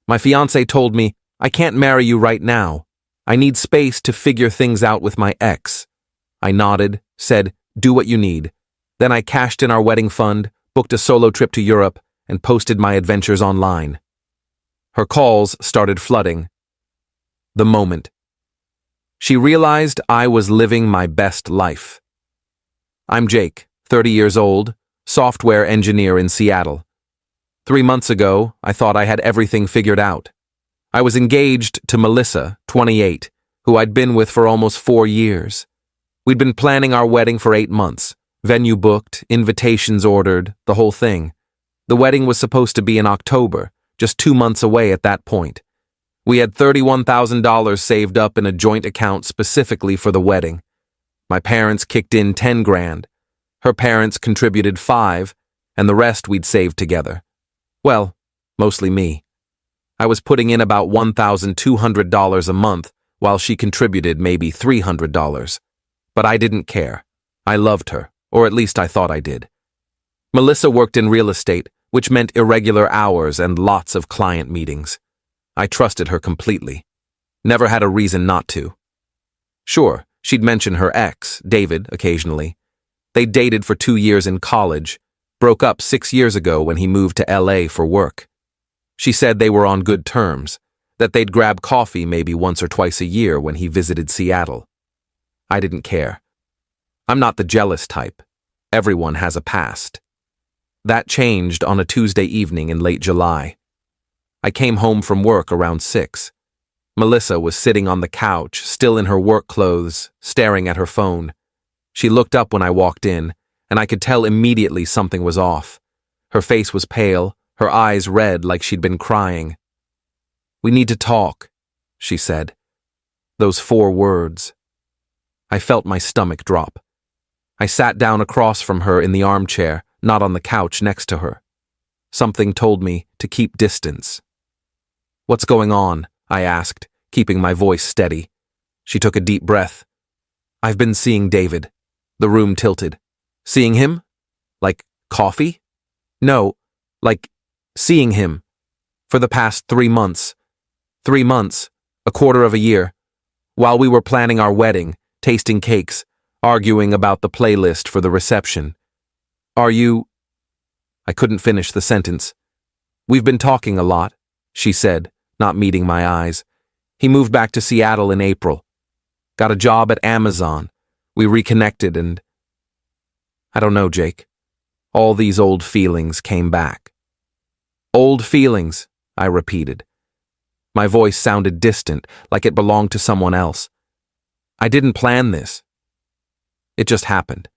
My fiancé told me, I can't marry you right now. I need space to figure things out with my ex. I nodded, said, do what you need. Then I cashed in our wedding fund, booked a solo trip to Europe, and posted my adventures online. Her calls started flooding. The moment. She realized I was living my best life. I'm Jake, 30 years old, software engineer in Seattle. 3 months ago, I thought I had everything figured out. I was engaged to Melissa, 28, who I'd been with for almost 4 years. We'd been planning our wedding for 8 months, venue booked, invitations ordered, the whole thing. The wedding was supposed to be in October, just 2 months away at that point. We had $31,000 saved up in a joint account specifically for the wedding. My parents kicked in 10 grand. Her parents contributed 5, and the rest we'd saved together. Well, mostly me. I was putting in about $1,200 a month, while she contributed maybe $300. But I didn't care. I loved her, or at least I thought I did. Melissa worked in real estate, which meant irregular hours and lots of client meetings. I trusted her completely. Never had a reason not to. Sure, she'd mention her ex, David, occasionally. They dated for 2 years in college, broke up 6 years ago when he moved to LA for work. She said they were on good terms, that they'd grab coffee maybe once or twice a year when he visited Seattle. I didn't care. I'm not the jealous type. Everyone has a past. That changed on a Tuesday evening in late July. I came home from work around 6. Melissa was sitting on the couch, still in her work clothes, staring at her phone. She looked up when I walked in, and I could tell immediately something was off. Her face was pale, her eyes red like she'd been crying. "We need to talk," she said. Those 4 words. I felt my stomach drop. I sat down across from her in the armchair, not on the couch next to her. Something told me to keep distance. "What's going on?" I asked, keeping my voice steady. She took a deep breath. "I've been seeing David." The room tilted. "Seeing him? Like coffee?" "No, like seeing him. For the past 3 months. 3 months, a quarter of a year. While we were planning our wedding, tasting cakes, arguing about the playlist for the reception. Are you—" I couldn't finish the sentence. "We've been talking a lot," she said, not meeting my eyes. "He moved back to Seattle in April. Got a job at Amazon. We reconnected and—" I don't know, Jake. All these old feelings came back. "Old feelings," I repeated. My voice sounded distant, like it belonged to someone else. "I didn't plan this. It just happened.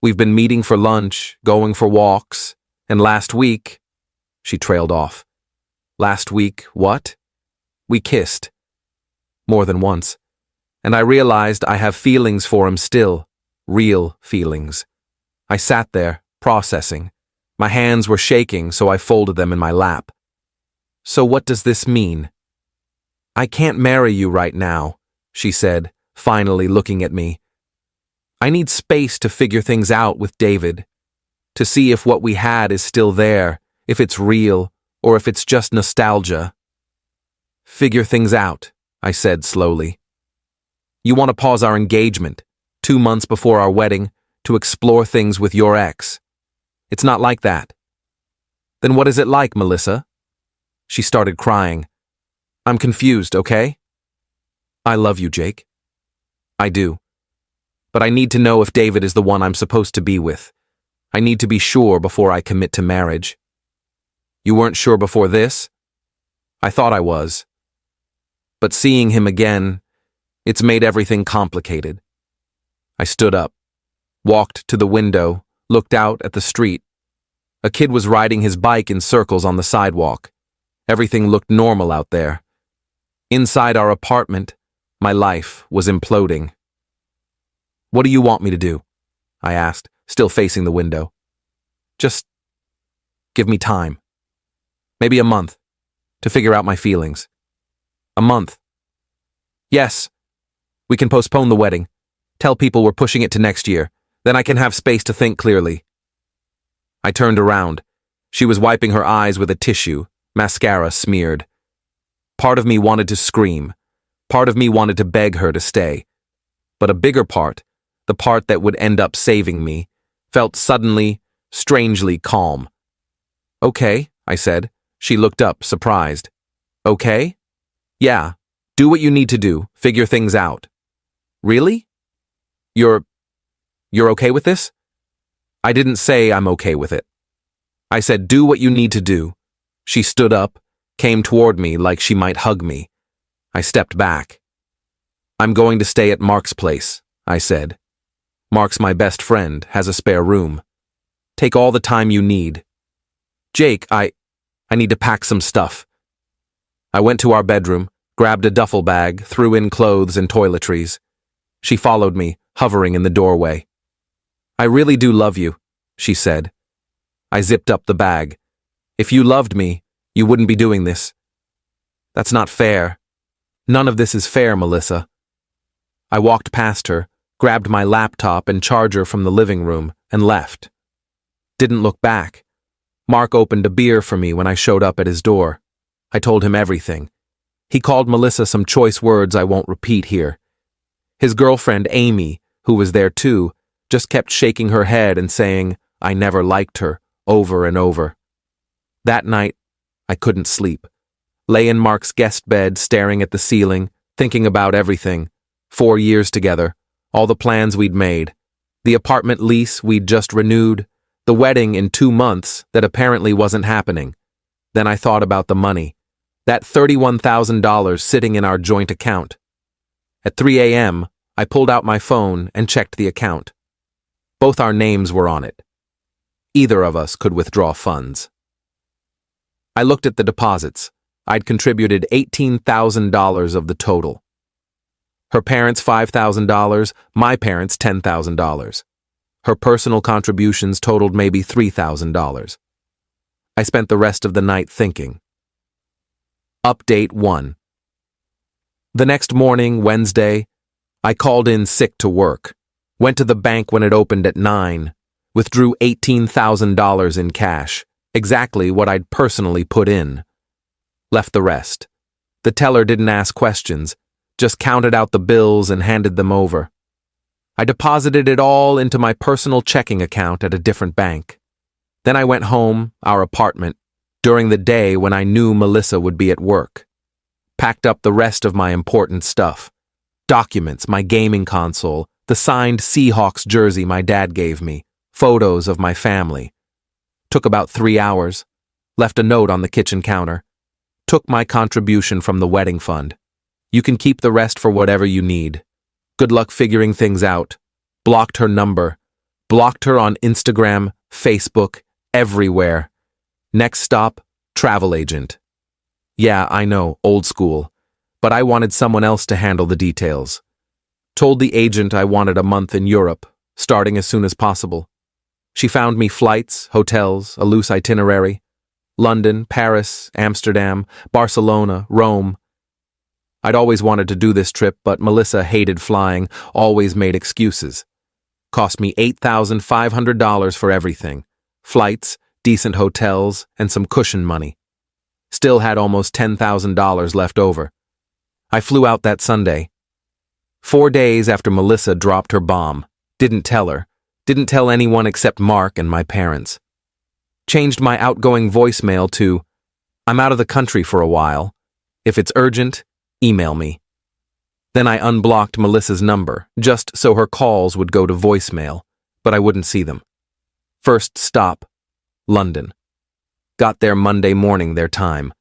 We've been meeting for lunch, going for walks, and last week—" She trailed off. "Last week, what?" "We kissed. More than once. And I realized I have feelings for him still. Real feelings." I sat there, processing. My hands were shaking, so I folded them in my lap. "So what does this mean?" "I can't marry you right now," she said, finally looking at me. "I need space to figure things out with David, to see if what we had is still there, if it's real, or if it's just nostalgia." "Figure things out," I said slowly. "You want to pause our engagement, 2 months before our wedding, to explore things with your ex. It's not like that." "Then what is it like, Melissa?" She started crying. "I'm confused, okay?" "I love you, Jake." "I do. But I need to know if David is the one I'm supposed to be with. I need to be sure before I commit to marriage." "You weren't sure before this?" "I thought I was. But seeing him again, it's made everything complicated." I stood up, walked to the window, looked out at the street. A kid was riding his bike in circles on the sidewalk. Everything looked normal out there. Inside our apartment, my life was imploding. "What do you want me to do?" I asked, still facing the window. "Just give me time. Maybe a month, to figure out my feelings." "A month?" "Yes. We can postpone the wedding. Tell people we're pushing it to next year. Then I can have space to think clearly." I turned around. She was wiping her eyes with a tissue, mascara smeared. Part of me wanted to scream. Part of me wanted to beg her to stay. But a bigger part, the part that would end up saving me, felt suddenly, strangely calm. "Okay," I said. She looked up, surprised. "Okay?" "Yeah. Do what you need to do. Figure things out." "Really? You're okay with this?" I didn't say I'm okay with it. I said, "Do what you need to do." She stood up, came toward me like she might hug me. I stepped back. "I'm going to stay at Mark's place," I said. "Mark's my best friend, has a spare room. Take all the time you need." "Jake, I need to pack some stuff." I went to our bedroom, grabbed a duffel bag, threw in clothes and toiletries. She followed me, hovering in the doorway. "I really do love you," she said. I zipped up the bag. "If you loved me, you wouldn't be doing this." "That's not fair." "None of this is fair, Melissa." I walked past her, grabbed my laptop and charger from the living room, and left. Didn't look back. Mark opened a beer for me when I showed up at his door. I told him everything. He called Melissa some choice words I won't repeat here. His girlfriend, Amy, who was there too, just kept shaking her head and saying, "I never liked her," over and over. That night, I couldn't sleep. Lay in Mark's guest bed, staring at the ceiling, thinking about everything. 4 years together, all the plans we'd made, the apartment lease we'd just renewed, the wedding in 2 months that apparently wasn't happening. Then I thought about the money, that $31,000 sitting in our joint account. At 3 a.m., I pulled out my phone and checked the account. Both our names were on it. Either of us could withdraw funds. I looked at the deposits. I'd contributed $18,000 of the total. Her parents $5,000, my parents $10,000. Her personal contributions totaled maybe $3,000. I spent the rest of the night thinking. Update 1. The next morning, Wednesday, I called in sick to work, went to the bank when it opened at 9, withdrew $18,000 in cash, exactly what I'd personally put in. Left the rest. The teller didn't ask questions, just counted out the bills and handed them over. I deposited it all into my personal checking account at a different bank. Then I went home, our apartment, during the day when I knew Melissa would be at work. Packed up the rest of my important stuff. Documents, my gaming console, the signed Seahawks jersey my dad gave me, photos of my family. Took about 3 hours. Left a note on the kitchen counter. Took my contribution from the wedding fund. You can keep the rest for whatever you need. Good luck figuring things out. Blocked her number. Blocked her on Instagram, Facebook, everywhere. Next stop, travel agent. Yeah, I know, old school. But I wanted someone else to handle the details. Told the agent I wanted a month in Europe, starting as soon as possible. She found me flights, hotels, a loose itinerary. London, Paris, Amsterdam, Barcelona, Rome. I'd always wanted to do this trip, but Melissa hated flying, always made excuses. Cost me $8,500 for everything. Flights, decent hotels, and some cushion money. Still had almost $10,000 left over. I flew out that Sunday. 4 days after Melissa dropped her bomb. Didn't tell her. Didn't tell anyone except Mark and my parents. Changed my outgoing voicemail to, "I'm out of the country for a while. If it's urgent, email me." Then I unblocked Melissa's number, just so her calls would go to voicemail, but I wouldn't see them. First stop, London. Got there Monday morning their time.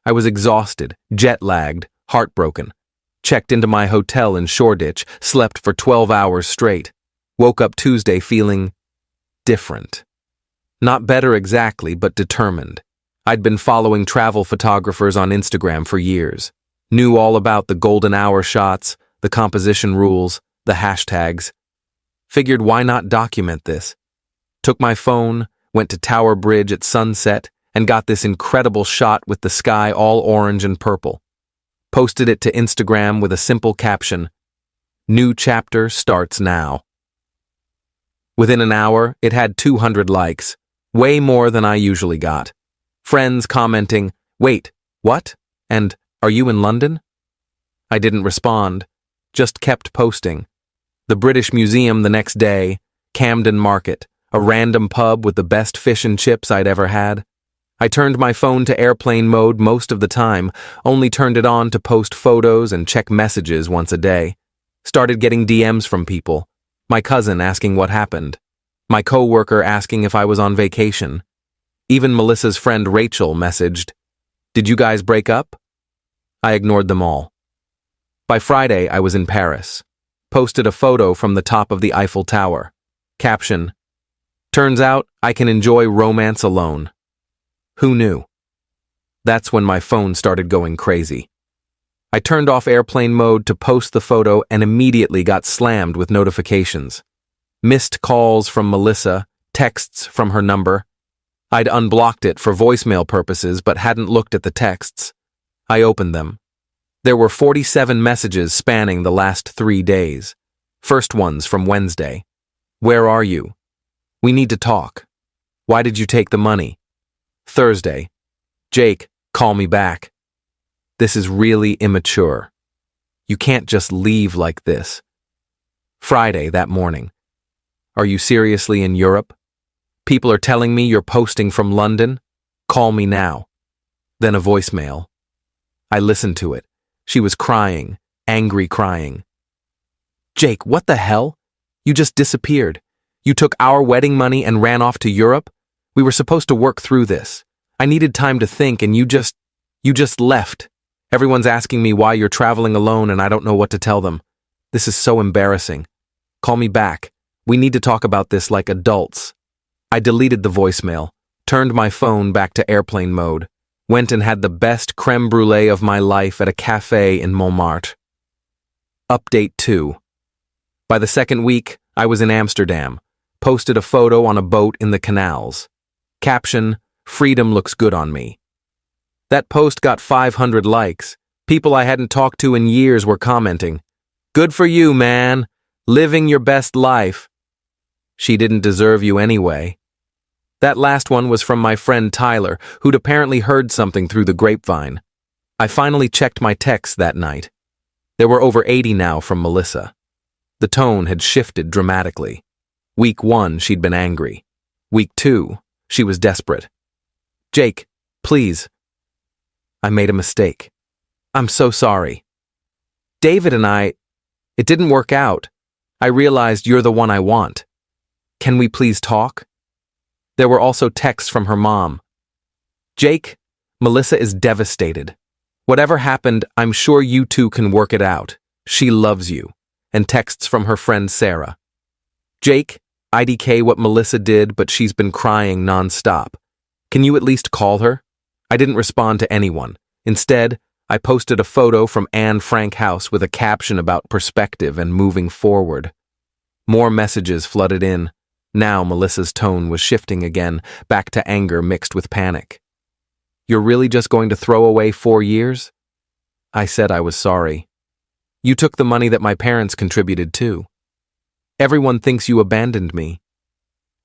I was exhausted, jet-lagged, heartbroken. Checked into my hotel in Shoreditch, slept for 12 hours straight. Woke up Tuesday feeling different. Not better exactly, but determined. I'd been following travel photographers on Instagram for years. Knew all about the golden hour shots, the composition rules, the hashtags. Figured why not document this? Took my phone, went to Tower Bridge at sunset, and got this incredible shot with the sky all orange and purple. Posted it to Instagram with a simple caption, "New chapter starts now." Within an hour, it had 200 likes, way more than I usually got. Friends commenting, "Wait, what?" and Are you in London? I didn't respond, just kept posting. The British Museum the next day, Camden Market, a random pub with the best fish and chips I'd ever had. I turned my phone to airplane mode most of the time, only turned it on to post photos and check messages once a day. Started getting DMs from people. My cousin asking what happened. My coworker asking if I was on vacation. Even Melissa's friend Rachel messaged, "Did you guys break up?" I ignored them all. By Friday, I was in Paris. Posted a photo from the top of the Eiffel Tower. Caption, "Turns out I can enjoy romance alone." Who knew? That's when my phone started going crazy. I turned off airplane mode to post the photo and immediately got slammed with notifications. Missed calls from Melissa, texts from her number. I'd unblocked it for voicemail purposes but hadn't looked at the texts. I opened them. There were 47 messages spanning the last 3 days. First ones from Wednesday. "Where are you? We need to talk. Why did you take the money?" Thursday. "Jake, call me back. This is really immature. You can't just leave like this." Friday, that morning. "Are you seriously in Europe? People are telling me you're posting from London. Call me now." Then a voicemail. I listened to it. She was crying, angry crying. "Jake, what the hell? You just disappeared. You took our wedding money and ran off to Europe? We were supposed to work through this. I needed time to think and you just left. Everyone's asking me why you're traveling alone and I don't know what to tell them. This is so embarrassing. Call me back. We need to talk about this like adults." I deleted the voicemail, turned my phone back to airplane mode, went and had the best creme brulee of my life at a cafe in Montmartre. Update 2. By the second week, I was in Amsterdam, posted a photo on a boat in the canals. Caption, "Freedom looks good on me." That post got 500 likes. People I hadn't talked to in years were commenting, "Good for you, man. Living your best life." She didn't deserve you anyway. That last one was from my friend Tyler, who'd apparently heard something through the grapevine. I finally checked my texts that night. There were over 80 now from Melissa. The tone had shifted dramatically. Week 1, she'd been angry. Week 2, she was desperate. "Jake, please. I made a mistake. I'm so sorry. David and it didn't work out. I realized you're the one I want. Can we please talk?" There were also texts from her mom. "Jake, Melissa is devastated. Whatever happened, I'm sure you two can work it out. She loves you." And texts from her friend Sarah. "Jake, IDK what Melissa did, but she's been crying nonstop. Can you at least call her?" I didn't respond to anyone. Instead, I posted a photo from Anne Frank House with a caption about perspective and moving forward. More messages flooded in. Now Melissa's tone was shifting again, back to anger mixed with panic. "You're really just going to throw away 4 years?" I said I was sorry. "You took the money that my parents contributed too. Everyone thinks you abandoned me.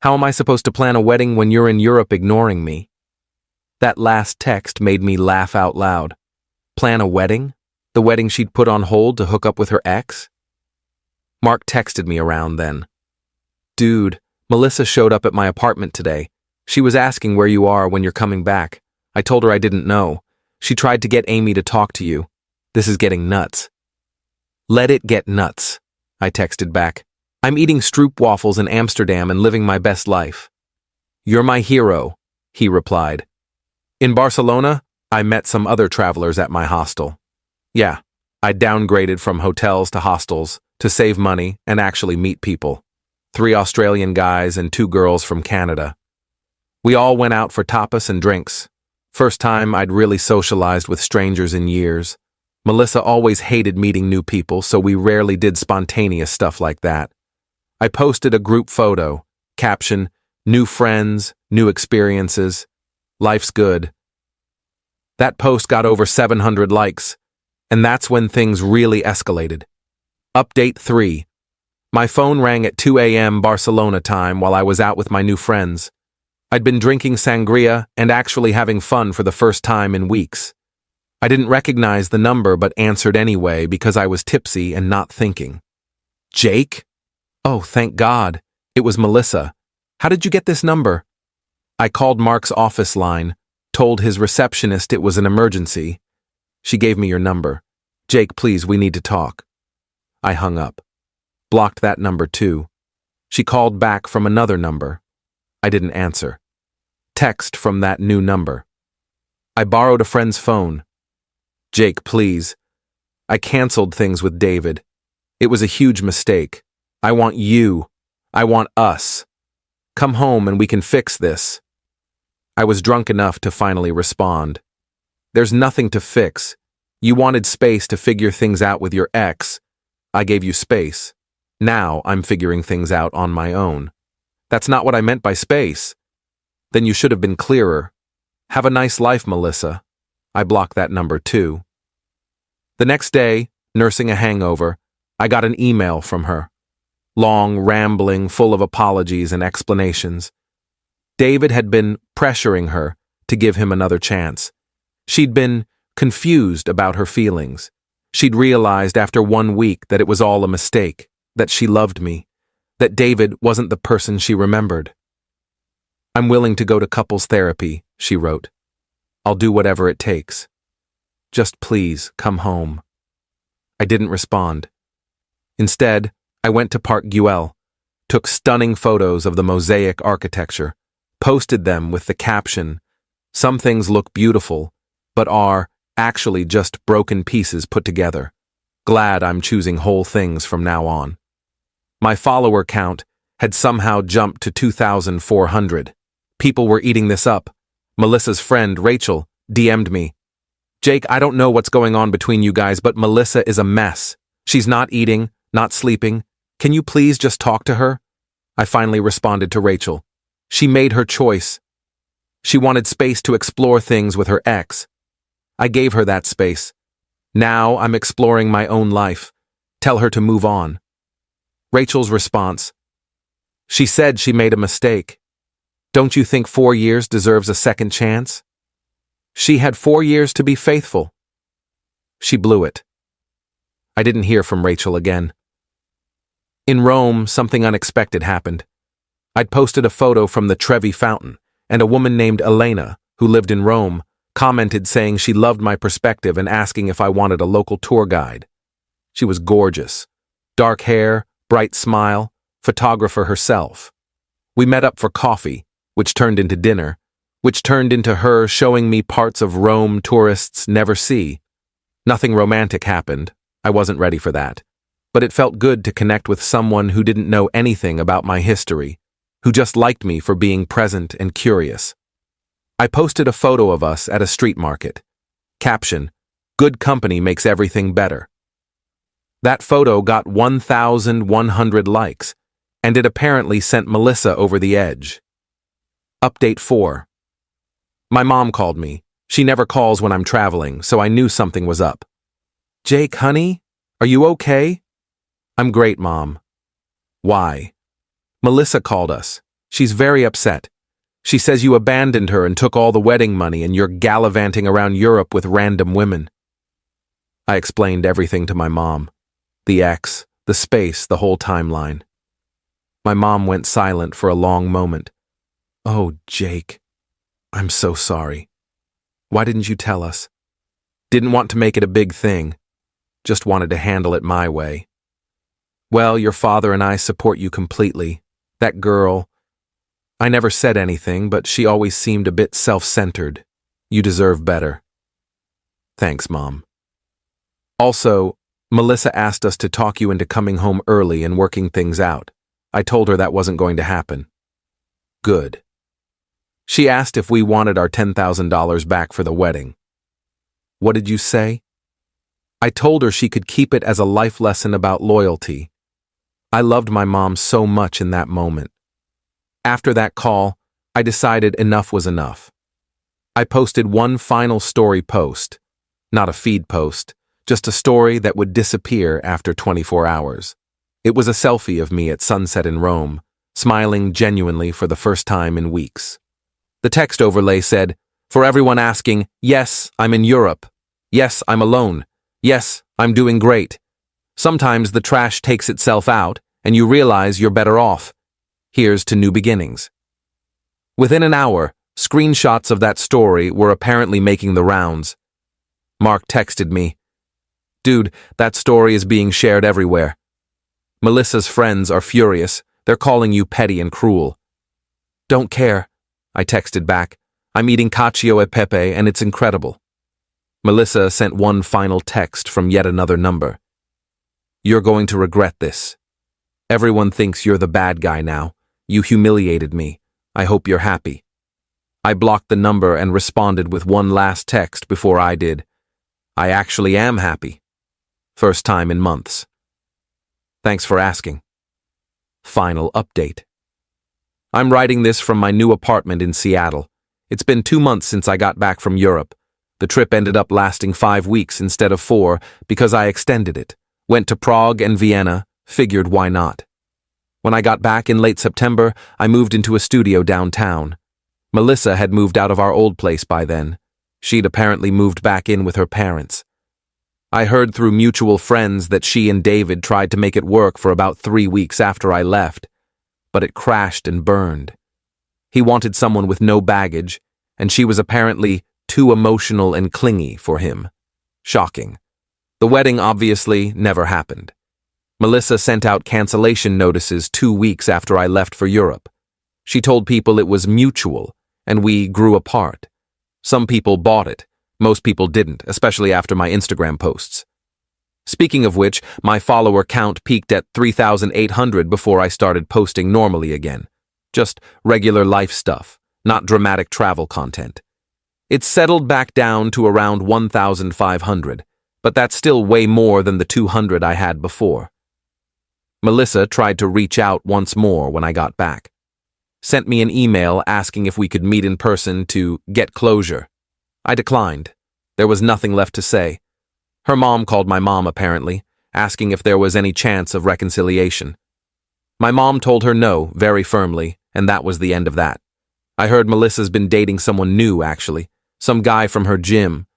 How am I supposed to plan a wedding when you're in Europe ignoring me?" That last text made me laugh out loud. Plan a wedding? The wedding she'd put on hold to hook up with her ex? Mark texted me around then. "Dude, Melissa showed up at my apartment today. She was asking where you are when you're coming back. I told her I didn't know. She tried to get Amy to talk to you. This is getting nuts." "Let it get nuts," I texted back. "I'm eating stroopwafels in Amsterdam and living my best life." "You're my hero," he replied. In Barcelona, I met some other travelers at my hostel. Yeah, I downgraded from hotels to hostels to save money and actually meet people. 3 Australian guys and 2 girls from Canada. We all went out for tapas and drinks. First time I'd really socialized with strangers in years. Melissa always hated meeting new people, so we rarely did spontaneous stuff like that. I posted a group photo, caption, "New friends, new experiences. Life's good." That post got over 700 likes, and that's when things really escalated. Update 3. My phone rang at 2 a.m. Barcelona time while I was out with my new friends. I'd been drinking sangria and actually having fun for the first time in weeks. I didn't recognize the number but answered anyway because I was tipsy and not thinking. Jake? Oh, thank God. It was Melissa. How did you get this number? I called Mark's office line, told his receptionist it was an emergency. She gave me your number. Jake, please, we need to talk. I hung up. Blocked that number too. She called back from another number. I didn't answer. Text from that new number. I borrowed a friend's phone. Jake, please. I canceled things with David. It was a huge mistake. I want you. I want us. Come home and we can fix this. I was drunk enough to finally respond. There's nothing to fix. You wanted space to figure things out with your ex. I gave you space. Now I'm figuring things out on my own. That's not what I meant by space. Then you should have been clearer. Have a nice life, Melissa. I blocked that number too. The next day, nursing a hangover, I got an email from her. Long, rambling, full of apologies and explanations. David had been pressuring her to give him another chance. She'd been confused about her feelings. She'd realized after 1 week that it was all a mistake, that she loved me, that David wasn't the person she remembered. I'm willing to go to couples therapy, she wrote. I'll do whatever it takes. Just please come home. I didn't respond. Instead, I went to Park Qley, took stunning photos of the mosaic architecture, posted them with the caption, "Some things look beautiful, but are actually just broken pieces put together. Glad I'm choosing whole things from now on." My follower count had somehow jumped to 2,400. People were eating this up. Melissa's friend, Rachel, DM'd me. Jake, I don't know what's going on between you guys, but Melissa is a mess. She's not eating, not sleeping. Can you please just talk to her? I finally responded to Rachel. She made her choice. She wanted space to explore things with her ex. I gave her that space. Now I'm exploring my own life. Tell her to move on. Rachel's response. She said she made a mistake. Don't you think 4 years deserves a second chance? She had 4 years to be faithful. She blew it. I didn't hear from Rachel again. In Rome, something unexpected happened. I'd posted a photo from the Trevi fountain, and a woman named Elena, who lived in Rome, commented saying she loved my perspective and asking if I wanted a local tour guide. She was gorgeous. Dark hair, bright smile, photographer herself. We met up for coffee, which turned into dinner, which turned into her showing me parts of Rome tourists never see. Nothing romantic happened. I wasn't ready for that. But it felt good to connect with someone who didn't know anything about my history, who just liked me for being present and curious. I posted a photo of us at a street market. Caption, "Good company makes everything better." That photo got 1,100 likes, and it apparently sent Melissa over the edge. Update 4. My mom called me. She never calls when I'm traveling, so I knew something was up. Jake, honey, are you okay? I'm great, Mom. Why? Melissa called us. She's very upset. She says you abandoned her and took all the wedding money and you're gallivanting around Europe with random women. I explained everything to my mom. The ex, the space, the whole timeline. My mom went silent for a long moment. Oh, Jake, I'm so sorry. Why didn't you tell us? Didn't want to make it a big thing. Just wanted to handle it my way. Well, your father and I support you completely. That girl, I never said anything, but she always seemed a bit self-centered. You deserve better. Thanks, Mom. Also, Melissa asked us to talk you into coming home early and working things out. I told her that wasn't going to happen. Good. She asked if we wanted our $10,000 back for the wedding. What did you say? I told her she could keep it as a life lesson about loyalty. I loved my mom so much in that moment. After that call, I decided enough was enough. I posted one final story post, not a feed post, just a story that would disappear after 24 hours. It was a selfie of me at sunset in Rome, smiling genuinely for the first time in weeks. The text overlay said, "For everyone asking, yes, I'm in Europe. Yes, I'm alone. Yes, I'm doing great. Sometimes the trash takes itself out, and you realize you're better off. Here's to new beginnings. Within an hour, screenshots of that story were apparently making the rounds. Mark texted me, "Dude, that story is being shared everywhere. Melissa's friends are furious. They're calling you petty and cruel." "Don't care," I texted back. "I'm eating cacio e pepe and it's incredible." Melissa sent one final text from yet another number. "You're going to regret this. Everyone thinks you're the bad guy now. You humiliated me. I hope you're happy." I blocked the number and responded with one last text before I did. "I actually am happy. First time in months. Thanks for asking." Final update. I'm writing this from my new apartment in Seattle. It's been 2 months since I got back from Europe. The trip ended up lasting 5 weeks instead of 4 because I extended it. Went to Prague and Vienna, figured why not. When I got back in late September, I moved into a studio downtown. Melissa had moved out of our old place by then. She'd apparently moved back in with her parents. I heard through mutual friends that she and David tried to make it work for about 3 weeks after I left, but it crashed and burned. He wanted someone with no baggage, and she was apparently too emotional and clingy for him. Shocking. The wedding obviously never happened. Melissa sent out cancellation notices 2 weeks after I left for Europe. She told people it was mutual, and we grew apart. Some people bought it. Most people didn't, especially after my Instagram posts. Speaking of which, my follower count peaked at 3,800 before I started posting normally again. Just regular life stuff, not dramatic travel content. It's settled back down to around 1,500, but that's still way more than the 200 I had before. Melissa tried to reach out once more when I got back. Sent me an email asking if we could meet in person to get closure. I declined. There was nothing left to say. Her mom called my mom apparently, asking if there was any chance of reconciliation. My mom told her no, very firmly, and that was the end of that. I heard Melissa's been dating someone new, actually. Some guy from her gym.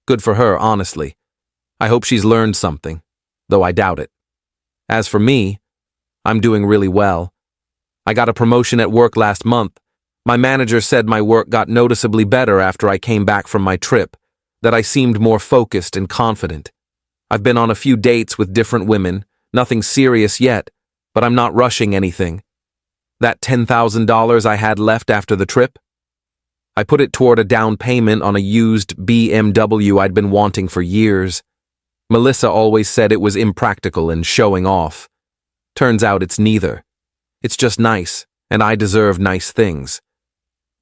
Good for her, honestly. I hope she's learned something, though I doubt it. As for me, I'm doing really well. I got a promotion at work last month. My manager said my work got noticeably better after I came back from my trip, that I seemed more focused and confident. I've been on a few dates with different women, nothing serious yet, but I'm not rushing anything. That $10,000 I had left after the trip? I put it toward a down payment on a used BMW I'd been wanting for years. Melissa always said it was impractical and showing off. Turns out it's neither. It's just nice, and I deserve nice things.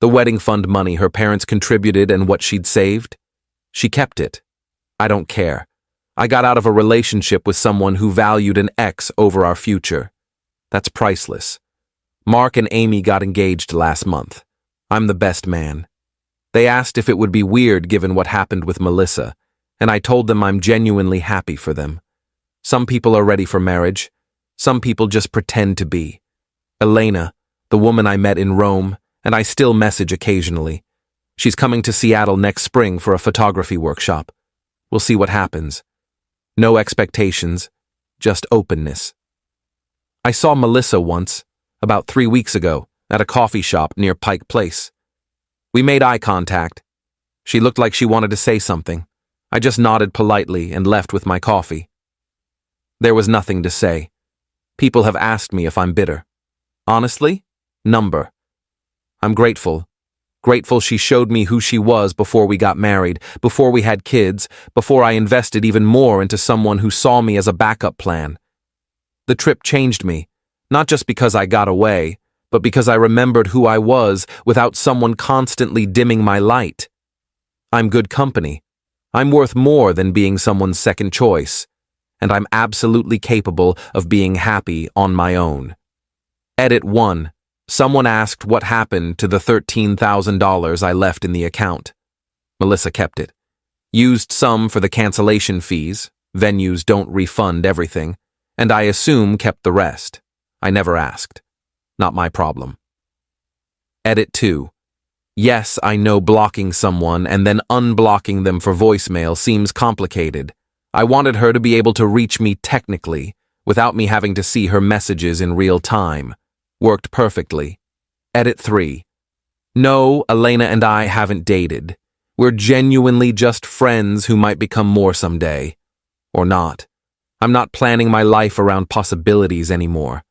The wedding fund money her parents contributed and what she'd saved? She kept it. I don't care. I got out of a relationship with someone who valued an ex over our future. That's priceless. Mark and Amy got engaged last month. I'm the best man. They asked if it would be weird given what happened with Melissa, and I told them I'm genuinely happy for them. Some people are ready for marriage. Some people just pretend to be. Elena, the woman I met in Rome, and I still message occasionally. She's coming to Seattle next spring for a photography workshop. We'll see what happens. No expectations, just openness. I saw Melissa once, about 3 weeks ago, at a coffee shop near Pike Place. We made eye contact. She looked like she wanted to say something. I just nodded politely and left with my coffee. There was nothing to say. People have asked me if I'm bitter. Honestly, number. I'm grateful. Grateful she showed me who she was before we got married, before we had kids, before I invested even more into someone who saw me as a backup plan. The trip changed me, not just because I got away, but because I remembered who I was without someone constantly dimming my light. I'm good company. I'm worth more than being someone's second choice, and I'm absolutely capable of being happy on my own. Edit 1. Someone asked what happened to the $13,000 I left in the account. Melissa kept it. Used some for the cancellation fees. Venues don't refund everything. And I assume kept the rest. I never asked. Not my problem. Edit 2. Yes, I know blocking someone and then unblocking them for voicemail seems complicated. I wanted her to be able to reach me technically, without me having to see her messages in real time. Worked perfectly. Edit 3. No, Elena and I haven't dated. We're genuinely just friends who might become more someday. Or not. I'm not planning my life around possibilities anymore.